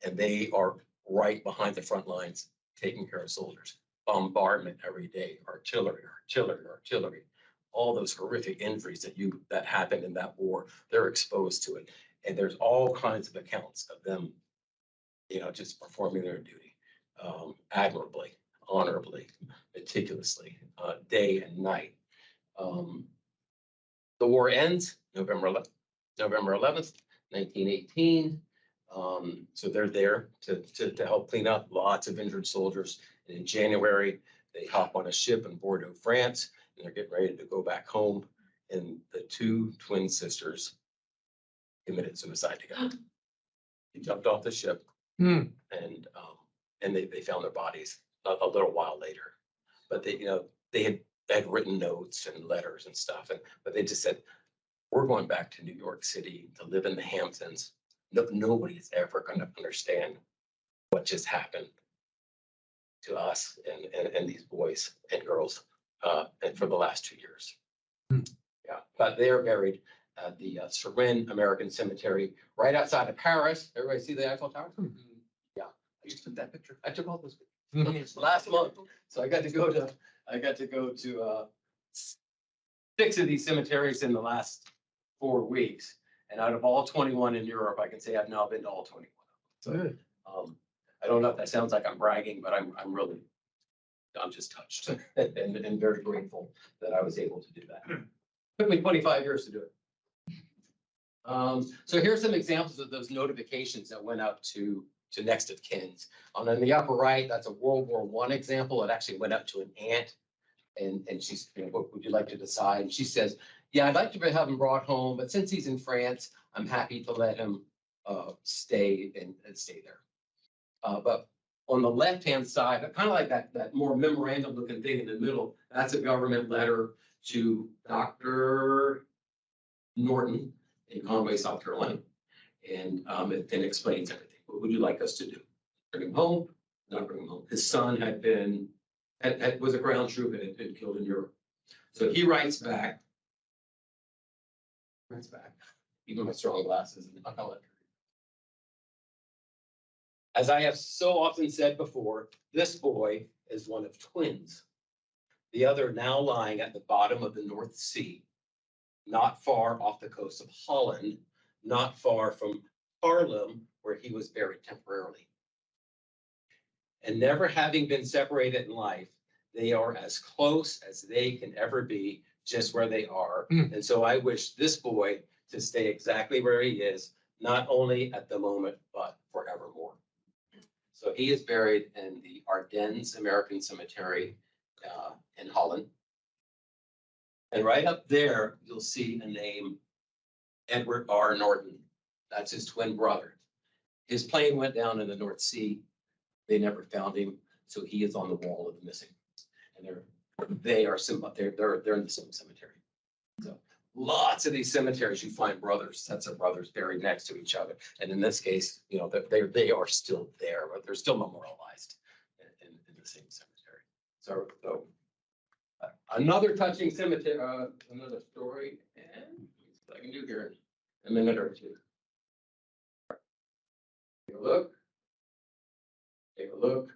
and they are right behind the front lines, taking care of soldiers. Bombardment every day, artillery. All those horrific injuries that happened in that war, they're exposed to it. And there's all kinds of accounts of them, just performing their duty admirably, honorably, meticulously, day and night. The war ends November 11th, 1918. So they're there to help clean up lots of injured soldiers. And in January, they hop on a ship in Bordeaux, France, and they're getting ready to go back home. And the two twin sisters committed suicide together. He jumped off the ship, and they found their bodies a little while later. But they had written notes and letters and stuff, but they just said, we're going back to New York City to live in the Hamptons. Nobody's ever going to understand what just happened to us and these boys and girls and for the last 2 years. Yeah, but they are buried at the Serin American Cemetery right outside of Paris. Everybody see the Eiffel Tower? Yeah, I just took that picture. I took all those pictures last month. So I got to go to 6 of these cemeteries in the last 4 weeks. And out of all 21 in Europe, I can say I've now been to all 21. Good. I don't know if that sounds like I'm bragging, but I'm really, I'm just touched and very grateful that I was able to do that. Took me 25 years to do it. So here's some examples of those notifications that went out to next of kins. On in the upper right, that's a World War I example. It actually went out to an aunt. And she's, you know, what would you like to decide? And she says, yeah, I'd like to have him brought home, but since he's in France, I'm happy to let him stay and stay there. But on the left-hand side, kind of like that more memorandum looking thing in the middle, that's a government letter to Dr. Norton in Conway, South Carolina. And it explains everything. What would you like us to do? Bring him home? Not bring him home. His son was a ground troop and had been killed in Europe. So he writes back. Even my strong glasses. As I have so often said before, this boy is one of twins. The other now lying at the bottom of the North Sea, not far off the coast of Holland, not far from Haarlem, where he was buried temporarily. And never having been separated in life, they are as close as they can ever be, just where they are. And so I wish this boy to stay exactly where he is, not only at the moment, but forevermore. So he is buried in the Ardennes American Cemetery in Holland. And right up there, you'll see a name, Edward R. Norton. That's his twin brother. His plane went down in the North Sea. They never found him, so he is on the wall of the missing. And they're in the same cemetery. So lots of these cemeteries, you find brothers, sets of brothers buried next to each other. And in this case, you know, they are still there, but they're still memorialized in the same cemetery. So another touching cemetery, another story, and I can do here in a minute or two. Take a look. Take a look.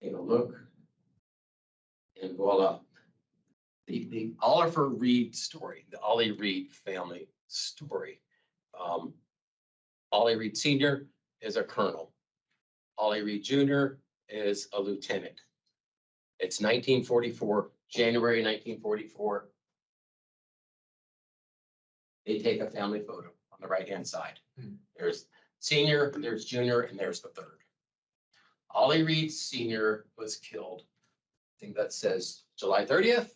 Take a look. And voila. The Oliver Reed story, the Ollie Reed family story. Ollie Reed Sr. is a colonel. Ollie Reed Jr. is a lieutenant. It's 1944, January 1944. They take a family photo on the right-hand side. There's senior, there's junior, and there's the third. Ollie Reed Sr. was killed. I think that says July 30th.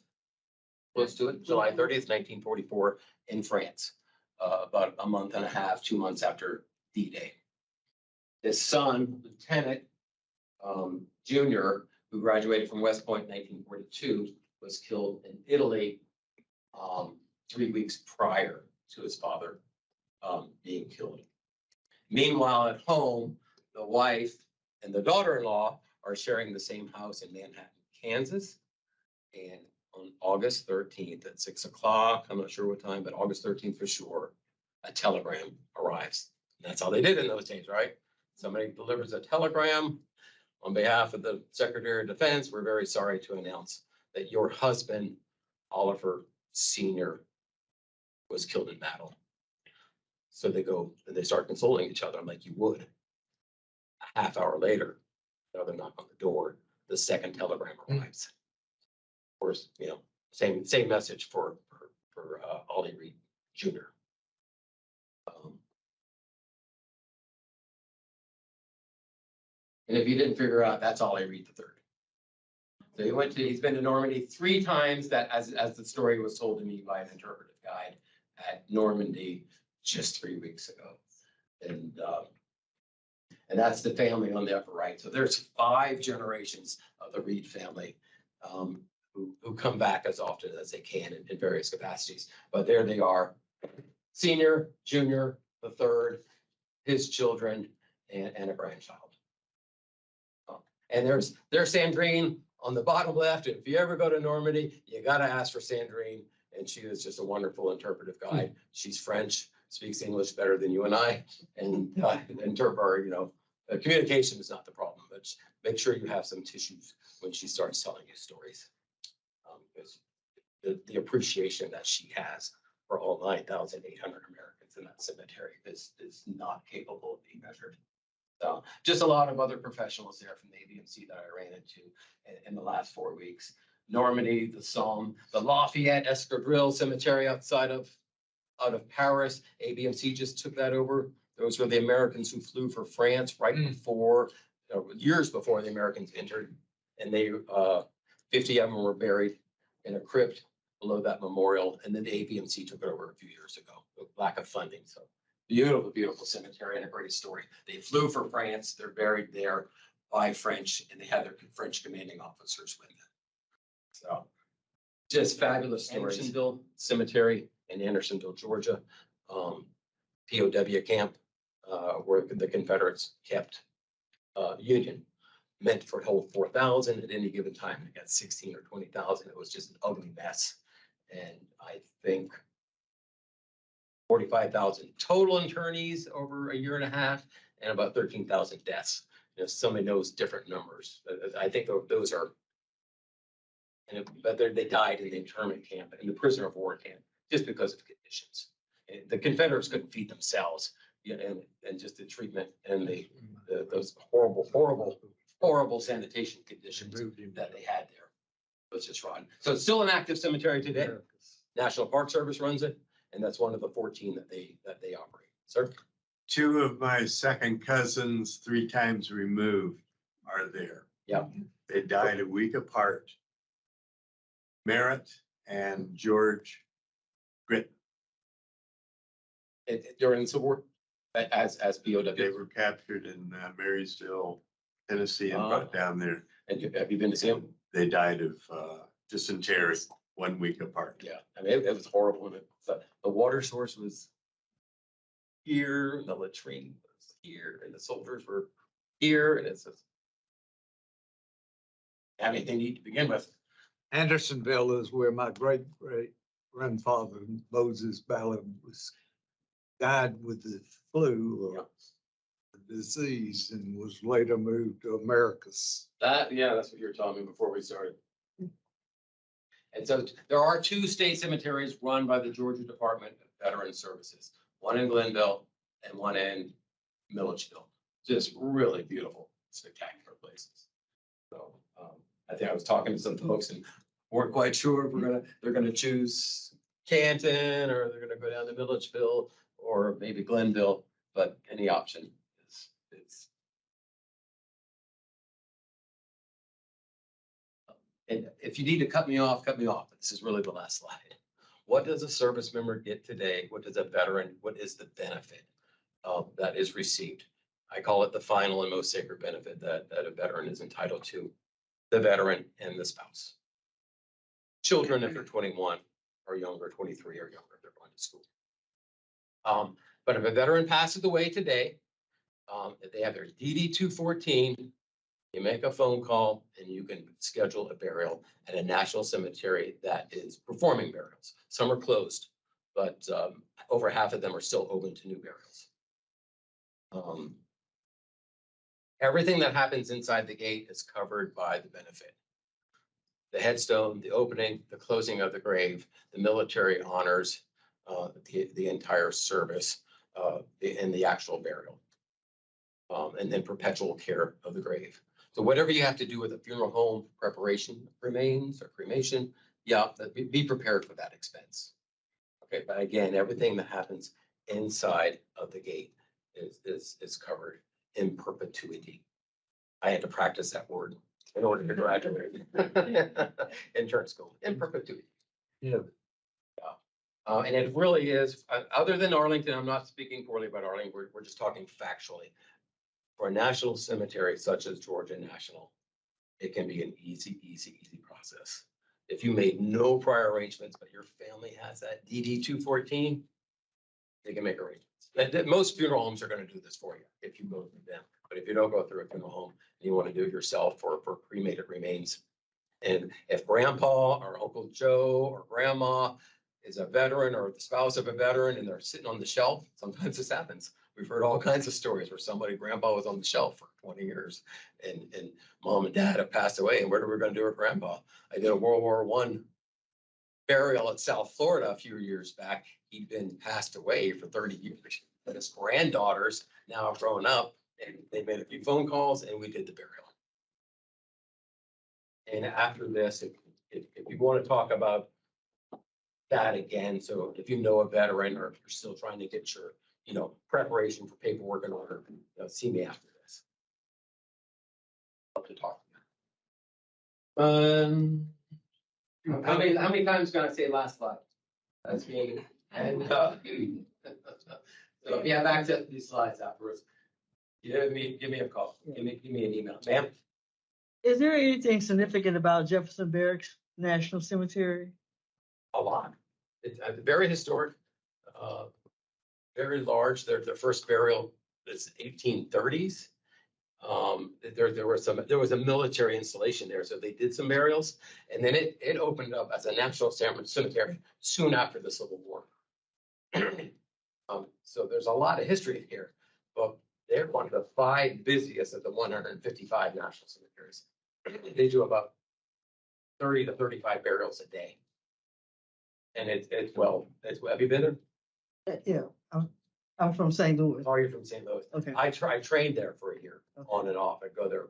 Close to it, July 30th, 1944, in France, about a month and a half, 2 months after D-Day. His son, Lieutenant Junior, who graduated from West Point in 1942, was killed in Italy 3 weeks prior to his father being killed. Meanwhile, at home, the wife and the daughter-in-law are sharing the same house in Manhattan, Kansas. And on August 13th at 6 o'clock, I'm not sure what time, but August 13th for sure, a telegram arrives. And that's how they did in those days, right? Somebody delivers a telegram. On behalf of the Secretary of Defense, we're very sorry to announce that your husband, Oliver Sr., was killed in battle. So they go and they start consoling each other like you would. A half hour later, another knock on the door, the second telegram arrives. Of course, you know, same message for Ollie Reed Jr. And if you didn't figure out, that's Ollie Reed III. So he's been to Normandy 3 times, that as the story was told to me by an interpretive guide at Normandy just 3 weeks ago. And that's the family on the upper right. So there's 5 generations of the Reed family who come back as often as they can in various capacities. But there they are, senior, junior, the third, his children, and a grandchild. And there's Sandrine on the bottom left. If you ever go to Normandy, you got to ask for Sandrine. And she is just a wonderful interpretive guide. She's French, speaks English better than you and I. And communication is not the problem, but make sure you have some tissues when she starts telling you stories. Because the appreciation that she has for all 9,800 Americans in that cemetery is not capable of being measured. So just a lot of other professionals there from the ABMC that I ran into in the last 4 weeks. Normandy, the Somme, the Lafayette Escadrille Cemetery out of Paris. ABMC just took that over. Those were the Americans who flew for France right before, years before the Americans entered. And they, 50 of them were buried in a crypt below that memorial. And then the ABMC took it over a few years ago, with lack of funding. So beautiful, beautiful cemetery and a great story. They flew for France. They're buried there by French, and they had their French commanding officers with them. So just fabulous stories. Andersonville Cemetery in Andersonville, Georgia. POW camp, where the Confederates kept Union, meant for hold 4,000 at any given time. They got 16 or 20,000. It was just an ugly mess. And I think 45,000 total internees over a year and a half, and about 13,000 deaths. You know, somebody knows different numbers. I think those are, but they died in the internment camp and the prisoner of war camp just because of conditions. And the Confederates couldn't feed themselves, you know, and just the treatment and those horrible sanitation conditions that they had there. It was just rotten. So it's still an active cemetery today. National Park Service runs it, and that's one of the 14 that they operate. Sir? 2 of my second cousins, 3 times removed, are there. Yeah. They died a week apart. Merritt and George Grit. During the Civil War, as They POW. were captured in Marysville, Tennessee, and brought down there. And have you been to see them? They died of dysentery 1 week apart. Yeah, I mean, it was horrible. And the water source was here, and the latrine was here, and the soldiers were here, and it's just everything you need to begin with. Andersonville is where my great-great-grandfather Moses Ballard died with the flu or the disease and was later moved to Americus. That's what you were telling me before we started. And so there are 2 state cemeteries run by the Georgia Department of Veterans Services, one in Glenville and one in Milledgeville. Just really beautiful, spectacular places. So I think I was talking to some folks and weren't quite sure if they're gonna choose Canton or they're gonna go down to Milledgeville or maybe Glenville, but any option is. And if you need to cut me off, but this is really the last slide. What does a service member get today? What does a veteran, what is the benefit that is received? I call it the final and most sacred benefit that a veteran is entitled to, the veteran and the spouse. Children, if they're 21 or younger, 23 or younger, they're going to school. But if a veteran passes away today, if they have their DD 214, you make a phone call and you can schedule a burial at a national cemetery that is performing burials. Some are closed, but over half of them are still open to new burials. Everything that happens inside the gate is covered by the benefit. The headstone, the opening, the closing of the grave, the military honors, the entire service, and the actual burial. And then perpetual care of the grave. So whatever you have to do with a funeral home preparation, remains or cremation, be prepared for that expense. Okay, but again, everything that happens inside of the gate is covered in perpetuity. I had to practice that word in order to graduate intern school, in perpetuity. Yeah. And it really is, other than Arlington, I'm not speaking poorly about Arlington, we're just talking factually. For a national cemetery such as Georgia National, it can be an easy process. If you made no prior arrangements, but your family has that DD 214, they can make arrangements. Most funeral homes are going to do this for you if you go through them. But if you don't go through a funeral home and you want to do it yourself for cremated remains, and if grandpa or Uncle Joe or grandma is a veteran or the spouse of a veteran and they're sitting on the shelf, sometimes this happens. We've heard all kinds of stories where grandpa was on the shelf for 20 years and mom and dad have passed away. And what are we going to do with grandpa? I did a World War I burial in South Florida a few years back. He'd been passed away for 30 years, but his granddaughters now have grown up and they made a few phone calls and we did the burial. And after this, if you want to talk about that again, so if you know a veteran or if you're still trying to get your, preparation for paperwork in order, see me after this. Love to talk. How many times can I say last slide? That's me. And, so if you have access to these slides afterwards, give me a call, give me an email, ma'am. Is there anything significant about Jefferson Barracks National Cemetery? A lot. It's very historic, very large. Their first burial is 1830s. There was a military installation there, so they did some burials, and then it opened up as a national cemetery soon after the Civil War. So there's a lot of history here, but they're one of the 5 busiest of the 155 national cemeteries. They do about 30 to 35 burials a day. And it's well, have you been there? Yeah, I'm from St. Louis. Oh, you're from St. Louis. Okay. I trained there for a year, Okay. on and off. I go there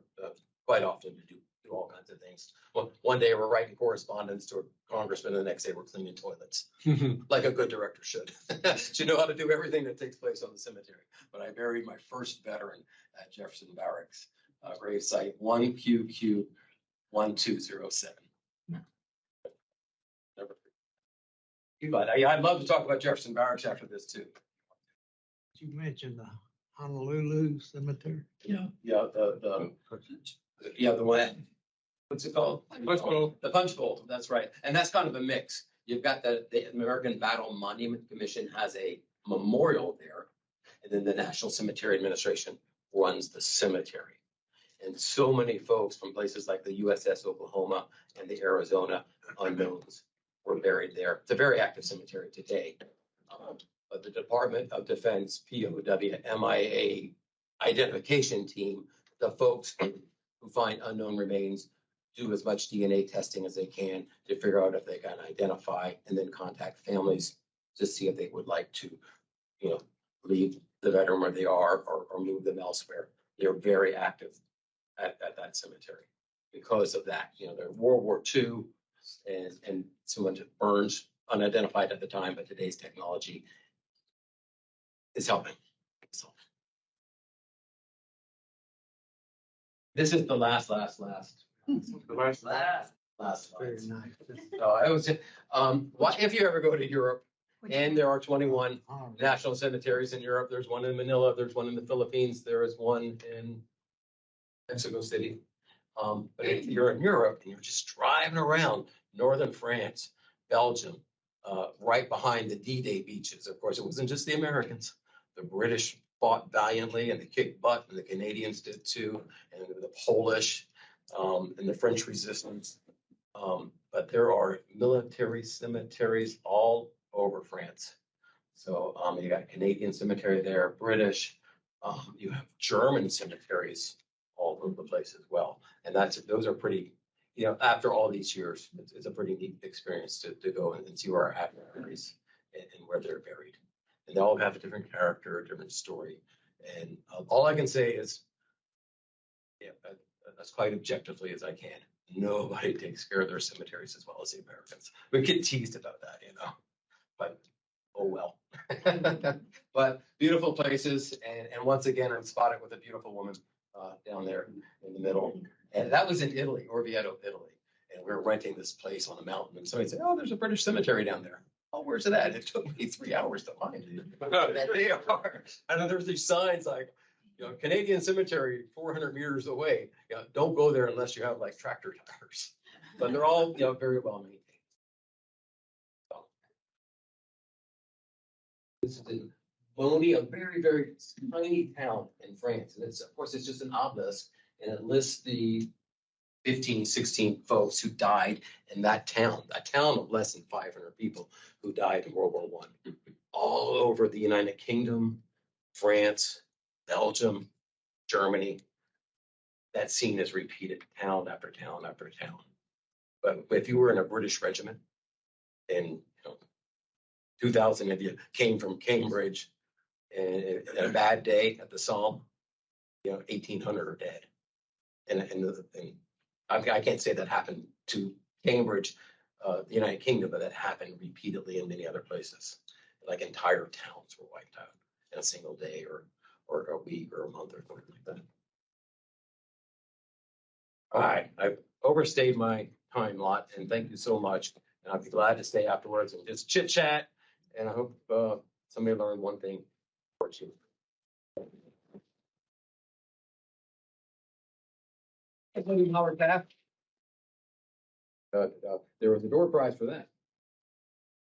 quite often to do all kinds of things. One day we're writing correspondence to a congressman, and the next day we're cleaning toilets, like a good director should. To know how to do everything that takes place on the cemetery. But I buried my first veteran at Jefferson Barracks, grave site 1QQ 1207. But I'd love to talk about Jefferson Barracks after this too. You mentioned the Honolulu Cemetery. Yeah, the one, what's it called? Punch bowl. The Punch Bowl, that's right. And that's kind of a mix. You've got the American Battle Monument Commission has a memorial there. And then the National Cemetery Administration runs the cemetery. And so many folks from places like the USS Oklahoma and the Arizona unknowns were buried there. It's a very active cemetery today. But the Department of Defense, POW, MIA identification team, the folks who find unknown remains, do as much DNA testing as they can to figure out if they can identify, and then contact families to see if they would like to, leave the veteran where they are or move them elsewhere. They're very active at that cemetery because of that. They're World War II and so much burns unidentified at the time, but today's technology is helping. So this is the last. Very Slide. nice. So I was, if you ever go to Europe, and there are 21 national cemeteries in Europe. There's one in Manila. There's one in the Philippines. There is one in Mexico City. But if you're in Europe and you're just driving around northern France, Belgium, right behind the D-Day beaches, of course, it wasn't just the Americans. The British fought valiantly and they kicked butt, and the Canadians did too, and the Polish and the French resistance. But there are military cemeteries all over France. So you got Canadian cemetery there, British, you have German cemeteries all over the place as well. And those are pretty, after all these years, it's a pretty neat experience to go and see where our admirers and where they're buried. And they all have a different character, a different story. And all I can say is, as quite objectively as I can, nobody takes care of their cemeteries as well as the Americans. We get teased about that, but oh well. But beautiful places, and once again, I'm spotted with a beautiful woman down there in the middle. And that was in Italy, Orvieto, Italy. And we were renting this place on a mountain, and somebody said, "Oh, there's a British cemetery down there." "Oh, where's it at?" It took me 3 hours to find it. There they are. And then there's these signs like, Canadian cemetery 400 meters away. Don't go there unless you have like tractor tires. But they're all very well maintained. So, this is in Bonny, a very, very tiny town in France. And of course, it's just an obelisk, and it lists the 15, 16 folks who died in that town of less than 500 people who died in World War I, all over the United Kingdom, France, Belgium, Germany. That scene is repeated town after town after town. But if you were in a British regiment, And, 2,000 of you came from Cambridge and a bad day at the Psalm, 1,800 are dead. And I can't say that happened to Cambridge, the United Kingdom, but that happened repeatedly in many other places. Like entire towns were wiped out in a single day or a week or a month or something like that. All right, I've overstayed my time lot, and thank you so much. And I'll be glad to stay afterwards and just chit chat. And I hope somebody learned one thing or two. Howard Taft. There was a door prize for that.